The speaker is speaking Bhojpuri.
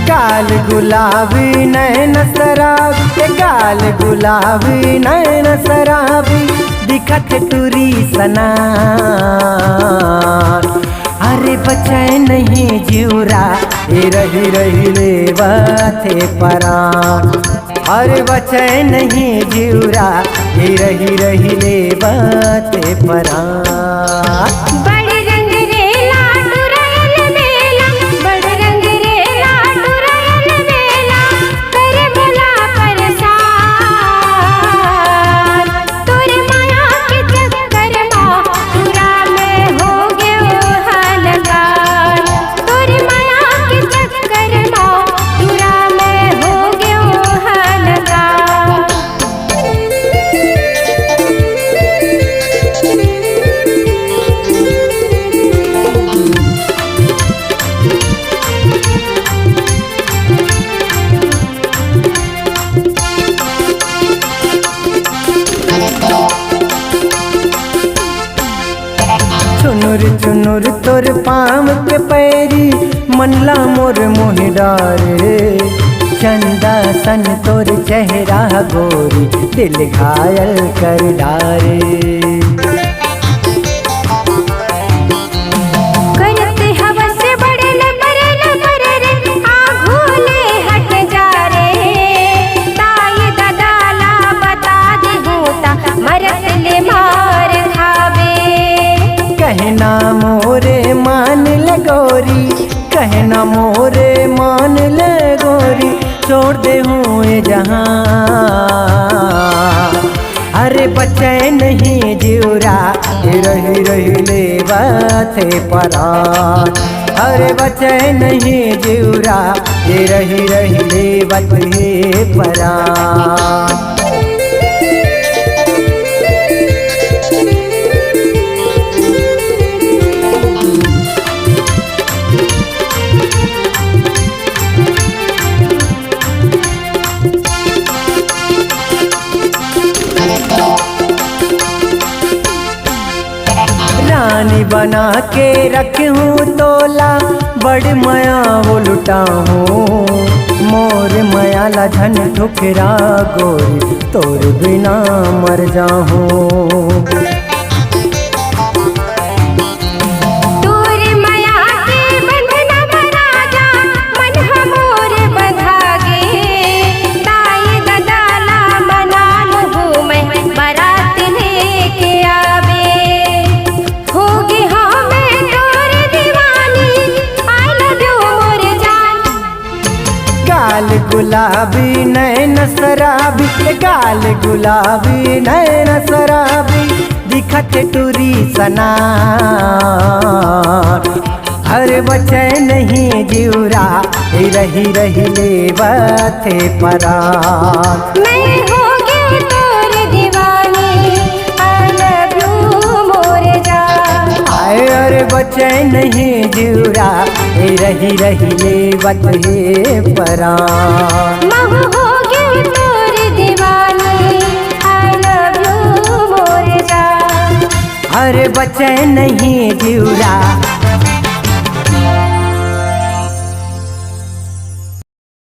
गाल गुलाबी नैन शराबी, गाल गुलाबी नैन शराबी, दिखत टूरी सना। अरे बचे नहीं जिउरा, ये रही रही ले बाते परा। अरे बचे नहीं जिउरा, ये रही रही ले बाते परा। चुनुर चुनुर तोर पाम के पैरी, मनला मोर मोह डारे। चंदा सन तोर चेहरा गोरी, दिल घायल कर डारे। कहना मोरे मान ले गोरी, कहना मोरे मान ले गोरी, छोड़ दे हूँ ये जहाँ। अरे बचे नहीं जिउरा, ये रही रही ले बाते परा। अरे बचे नहीं जिउरा, ये रही रही ले बाते परा। रानी बना के रखूं तोला, बड़ माया वो लुटा हूँ। मोर माया ला धन ठुकरा गोरी, तोर बिना मर जाऊँ। गाल गुलाबी नैन शराबी, गाल गुलाबी नैन शराबी, दिखत टूरी सना। अरे बचे नहीं जिउरा, रही रही ले बाते परा। मैं होगी तोर दीवानी, I love you मोर जान। आए अरे बचे नहीं जिउरा, रही रही ले बाते परा। मैं होगी तोर दीवानी, I love you मोर जान। अरे बचे नहीं जिउरा,